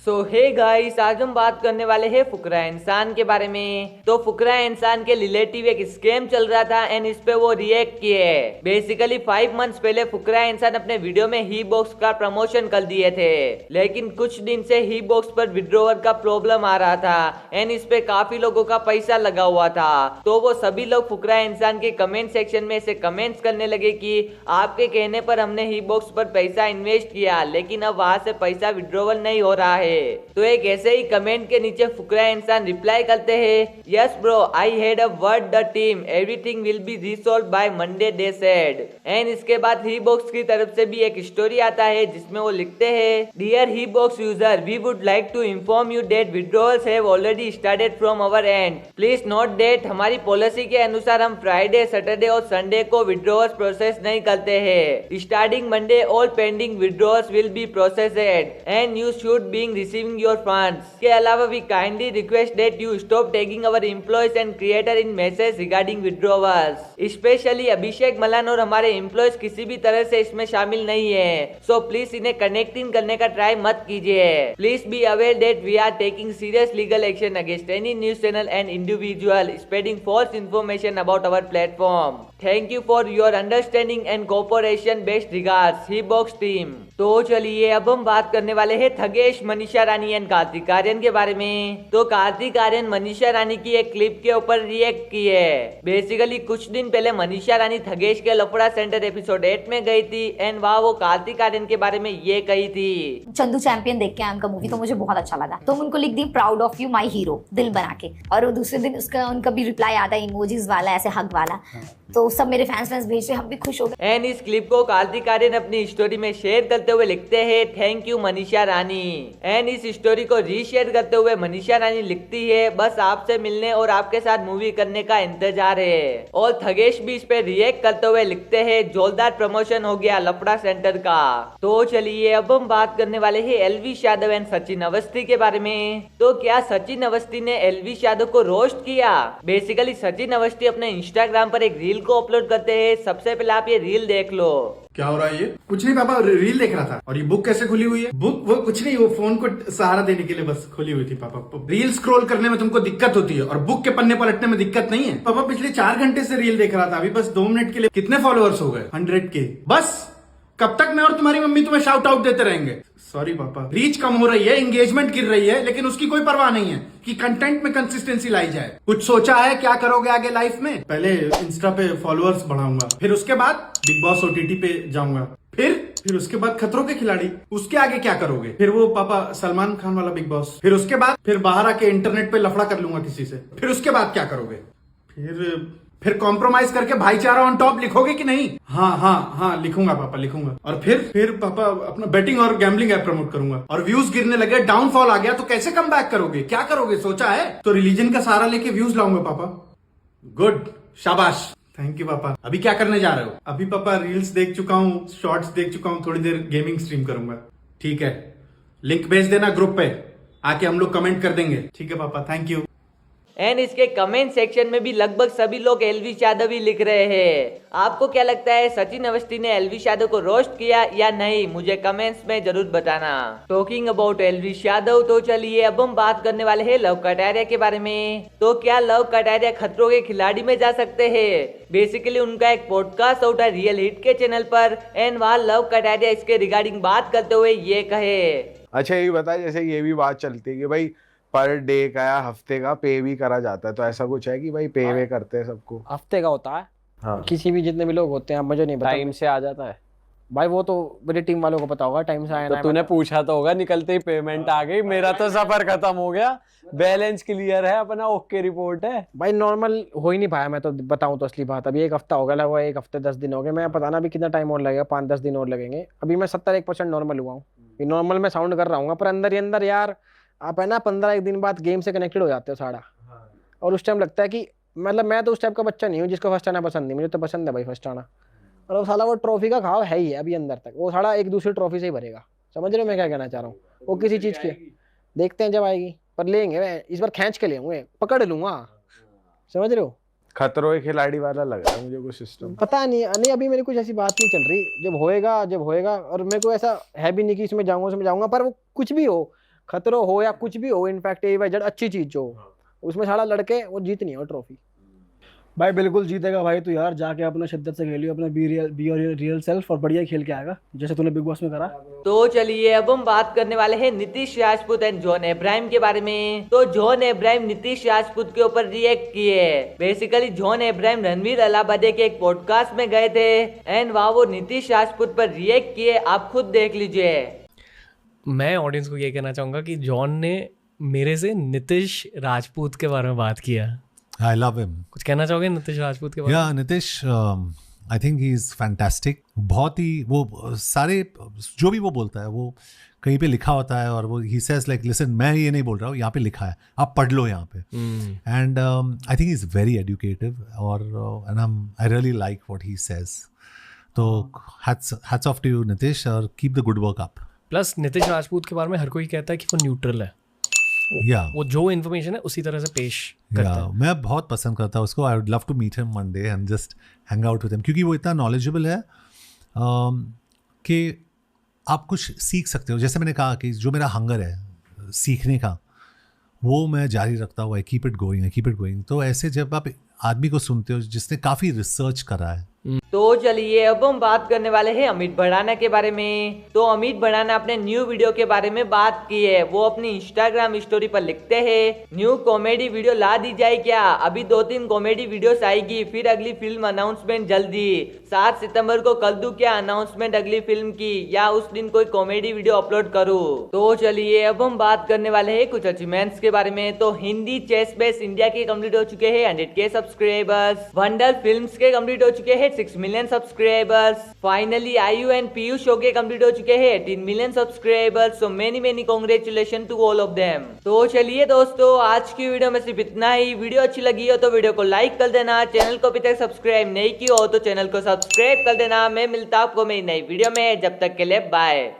सो hey guys, आज हम बात करने वाले हैं फुकरा इंसान के बारे में। तो फुकरा इंसान के रिलेटिव एक स्कैम चल रहा था एंड इस पे वो रिएक्ट किए। बेसिकली 5 मंथ्स पहले फुकरा इंसान अपने वीडियो में ही बॉक्स का प्रमोशन कर दिए थे, लेकिन कुछ दिन से ही बॉक्स पर विड्रॉवल का प्रॉब्लम आ रहा था एंड इस पे काफी लोगों का पैसा लगा हुआ था। तो वो सभी लोग फुकरा इंसान के कमेंट सेक्शन में से कमेंट्स करने लगे कि आपके कहने पर हमने ही बॉक्स पर पैसा इन्वेस्ट किया, लेकिन अब वहां से पैसा विड्रॉवल नहीं हो रहा है। तो एक ऐसे ही कमेंट के नीचे फुकरा इंसान रिप्लाई करते हैं, yes bro, I had a word the team, everything will be resolve by Monday they said. And इसके बाद ही बॉक्स की तरफ से भी एक स्टोरी आता है जिसमें वो लिखते हैं, dear Hi Box user, we would like to inform you that withdrawals have already started from our end, please note that हमारी पॉलिसी के अनुसार हम फ्राइडे, सैटरडे और संडे को विड्रॉल्स प्रोसेस नहीं करते हैं। Starting Monday all pending withdrawals will be processed and you should being receiving your funds. के अलावा we kindly request that you stop tagging our employees and creator in message regarding withdrawals. Specially Abhishek Malan और हमारे employees किसी भी तरह से इसमें शामिल नहीं है, सो प्लीज इन्हें कनेक्टिंग करने का ट्राई मत कीजिए। Please be aware that we are taking serious legal action against any news channel and individual spreading false information about our platform. Thank you for your understanding and cooperation, best regards Hi Box team. तो चलिए अब हम बात करने वाले हैं Thugesh, Manisha Rani and Kartik Aaryan के बारे में। तो कार्तिक आर्यन मनीषा रानी की एक क्लिप के ऊपर रिएक्ट की है। बेसिकली कुछ दिन पहले मनीषा रानी थगेश के लफड़ा सेंटर एपिसोड 8 में गई थी एंड वहाँ वो कार्तिक आर्यन के बारे में ये कही थी, चंदू चैंपियन देख के आया उनका मूवी, तो मुझे बहुत अच्छा लगा, तो उनको लिख दी proud of you my hero दिल बना के, और वो दूसरे दिन उसका उनका भी रिप्लाई आता है इमोजीज वाला, ऐसे हग वाला, तो सब मेरे फैंस भेज रहे, हम भी खुश हो गए। एंड इस क्लिप को कार्तिक आर्यन अपनी स्टोरी में शेयर करते हुए लिखते हैं, thank you Manisha Rani. And इस स्टोरी को रीशेयर करते हुए मनीषा रानी लिखती है, बस आपसे मिलने और आपके साथ मूवी करने का इंतजार है। और थगेश भी इस पे रिएक्ट करते हुए लिखते हैं, जोरदार प्रमोशन हो गया लफड़ा सेंटर का। तो चलिए अब हम बात करने वाले हैं एलविश यादव एंड सचिन अवस्थी के बारे में। तो क्या सचिन अवस्थी ने एलविश यादव को रोस्ट किया? बेसिकली सचिन अवस्थी अपने इंस्टाग्राम पर एक रील को अपलोड करते हैं। सबसे पहले आप ये रील देख लो। क्या हो रहा है? ये कुछ नहीं पापा, रील देख रहा था। और ये बुक कैसे खुली हुई है? बुक वो कुछ नहीं, वो फोन को सहारा देने के लिए बस खुली हुई थी पापा। रील स्क्रॉल करने में तुमको दिक्कत होती है और बुक के पन्ने पलटने में दिक्कत नहीं है पापा। पिछले 4 घंटे से रील देख रहा था, अभी बस 2 मिनट के लिए कितने फॉलोअर्स हो गए? 100 के। बस कब तक मैं और तुम्हारी मम्मी तुम्हें शाउट आउट देते रहेंगे? सॉरी पापा, रीच कम हो रही है, एंगेजमेंट गिर रही है, लेकिन उसकी कोई परवाह नहीं है कि कंटेंट में कंसिस्टेंसी लाई जाए। कुछ सोचा है क्या करोगे आगे लाइफ में? पहले इंस्टा पे फॉलोअर्स बढ़ाऊंगा, फिर उसके बाद बिग बॉस ओटीटी पे जाऊंगा, फिर उसके बाद खतरों के खिलाड़ी। उसके आगे क्या करोगे? फिर वो पापा सलमान खान वाला बिग बॉस, फिर उसके बाद फिर बाहर आके इंटरनेट पे लफड़ा कर लूंगा किसी से। फिर उसके बाद क्या करोगे? फिर कॉम्प्रोमाइज करके भाईचारा ऑन टॉप लिखोगे कि नहीं? हाँ लिखूंगा पापा, लिखूंगा। और फिर पापा अपना बेटिंग और गैम्बलिंग ऐप प्रमोट करूंगा। और व्यूज गिरने लगे, डाउनफॉल आ गया तो कैसे कम बैक करोगे? क्या करोगे सोचा है? तो रिलीजन का सहारा लेके व्यूज लाऊंगा पापा। गुड, शाबाश, थैंक यू पापा। अभी क्या करने जा रहे हो? अभी पापा रील्स देख चुका हूँ, शॉर्ट्स देख चुका हूँ, थोड़ी देर गेमिंग स्ट्रीम करूंगा। ठीक है, लिंक भेज देना ग्रुप पे, आके हम लोग कमेंट कर देंगे। ठीक है पापा, थैंक यू। एंड इसके कमेंट सेक्शन में भी लगभग सभी लोग एलविश यादव ही लिख रहे हैं। आपको क्या लगता है, सचिन अवस्थी ने एलविश यादव को रोस्ट किया या नहीं? मुझे कमेंट्स में जरूर बताना। टॉकिंग अबाउट एलविश यादव, तो चलिए अब हम बात करने वाले हैं लव कटारिया के बारे में। तो क्या लव कटारिया खतरों के खिलाड़ी में जा सकते हैं? बेसिकली उनका एक पॉडकास्ट आउट है रियल हिट के चैनल पर एंड वहाँ लव कटारिया इसके रिगार्डिंग बात करते हुए ये कहे, अच्छा ये बता, जैसे ये भी बात चलती है कि भाई पर डे का या हफ्ते का पे भी करा जाता है, तो ऐसा कुछ है कि भाई पे वे करते हैं सबको? हफ्ते का होता है। हाँ। किसी भी जितने भी लोग होते हैं, मुझे नहीं पता। टाइम से आ जाता है भाई, वो तो मेरी टीम वालों को पता होगा टाइम से आया। तो तूने पूछा तो होगा, निकलते ही पेमेंट आ गई, मेरा तो सफर खत्म हो गया, बैलेंस क्लियर है अपना, ओके रिपोर्ट है भाई। नॉर्मल हो ही नहीं पाया, मैं तो बताऊं तो असली बात, अभी 1 हफ्ता हो गया, लगा 1 हफ्ते 10 दिन हो गए, मैं पता ना अभी कितना टाइम और लगेगा, 5-10 दिन और लगेंगे। अभी मैं 71% नॉर्मल हुआ हूँ। नॉर्मल में साउंड कर रहा हूँ, पर अंदर ही अंदर यार आप है ना 15 दिन बाद गेम से कनेक्टेड हो जाते हो सारा। और उस टाइम लगता है कि मतलब मैं तो उस टाइप का बच्चा नहीं हूँ जिसको फर्स्ट आना पसंद नहीं, मुझे तो पसंद है भाई फर्स्ट आना। और वो साला वो ट्रॉफी का घाव है ही है अभी अंदर तक, वो साला एक दूसरी ट्रॉफी से ही भरेगा। समझ रहे हो मैं क्या कहना चाह रहा हूँ? वो किसी चीज की देखते हैं जब आएगी, पर लेंगे, मैं इस बार खींच के लेंगे, पकड़ लूंगा। समझ रहे हो? खतरों के खिलाड़ी वाला लग रहा है मुझे कुछ सिस्टम। पता नहीं अभी मेरी कुछ ऐसी बात नहीं चल रही, जब होएगा। और मेरे को ऐसा है भी नहीं कि इसमें जाऊंगा पर वो कुछ भी हो, खतरो हो या कुछ भी हो, इनफैक्ट AYZ अच्छी चीज जो हो, उसमें सारा लड़के वो जीतनी है वो ट्रॉफी। भाई बिल्कुल जीतेगा भाई, तू यार जाके अपना शिद्दत से खेलियो, अपना बी योर रियल सेल्फ और बढ़िया खेल के आएगा जैसे तूने बिग बॉस में करा। तो चलिए अब हम बात करने वाले हैं Nitish Rajput and John Abraham के बारे में। तो जॉन अब्राहम नीतीश राजपूत के ऊपर रिएक्ट किए। Basically John Abraham Ranveer Allahabadi के एक पॉडकास्ट में गए थे एंड वहाँ वो नीतीश राजपूत पर रिएक्ट किए, आप खुद देख लीजिए। मैं ऑडियंस को ये कहना चाहूँगा कि जॉन ने मेरे से नीतीश राजपूत के बारे में बात किया। I love him. कुछ कहना चाहोगे नीतीश राजपूत के बारे में? Yeah, Nitish, I think he is fantastic. बहुत ही वो सारे जो भी वो बोलता है वो कहीं पे लिखा होता है और वो he says like listen मैं ये नहीं बोल रहा हूँ, यहाँ पे लिखा है, आप पढ़ लो यहाँ पे. And I think he's very educative और and I really like what he says. तो hats off to you Nitish और keep the good work up. Plus Nitish Rajput के बारे में हर कोई कहता है कि वो न्यूट्रल है। वो जो इन्फॉर्मेशन है उसी तरह से पेश करता है। मैं बहुत पसंद करता हूँ उसको। I would love to meet him one day and just hang out with him, क्योंकि वो इतना नॉलेजेबल है कि आप कुछ सीख सकते हो। जैसे मैंने कहा कि जो मेरा हंगर है सीखने का वो मैं जारी रखता हूँ। I keep it going. तो ऐसे जब आप आदमी को सुनते हो जिसने काफ़ी रिसर्च करा है। तो चलिए अब हम बात करने वाले हैं अमित भड़ाना के बारे में। तो अमित भड़ाना अपने न्यू वीडियो के बारे में बात की है। वो अपनी इंस्टाग्राम स्टोरी पर लिखते हैं न्यू कॉमेडी वीडियो ला दी जाए क्या? अभी 2-3 कॉमेडी वीडियोस आएगी, फिर अगली फिल्म अनाउंसमेंट जल्दी। 7 सितंबर को कर दूं क्या अनाउंसमेंट अगली फिल्म की, या उस दिन कोई कॉमेडी वीडियो अपलोड करूं? तो चलिए अब हम बात करने वाले हैं कुछ अचीवमेंट्स के बारे में। तो हिंदी चेस बेस इंडिया के कंप्लीट हो चुके हैं 100K सब्सक्राइबर्स। वंडर फिल्म्स के कंप्लीट हो चुके हैं 6 million subscribers. Finally Aayu and Piyush show के कंप्लीट हो चुके हैं 18 million subscribers. So many congratulation to all of them. तो चलिए दोस्तों आज की वीडियो में सिर्फ इतना ही। वीडियो अच्छी लगी हो तो वीडियो को लाइक कर देना, चैनल को अभी तक सब्सक्राइब नहीं किया हो तो चैनल को सब्सक्राइब कर देना। मैं मिलता हूं आपको मेरी नई वीडियो में, जब तक के लिए बाय।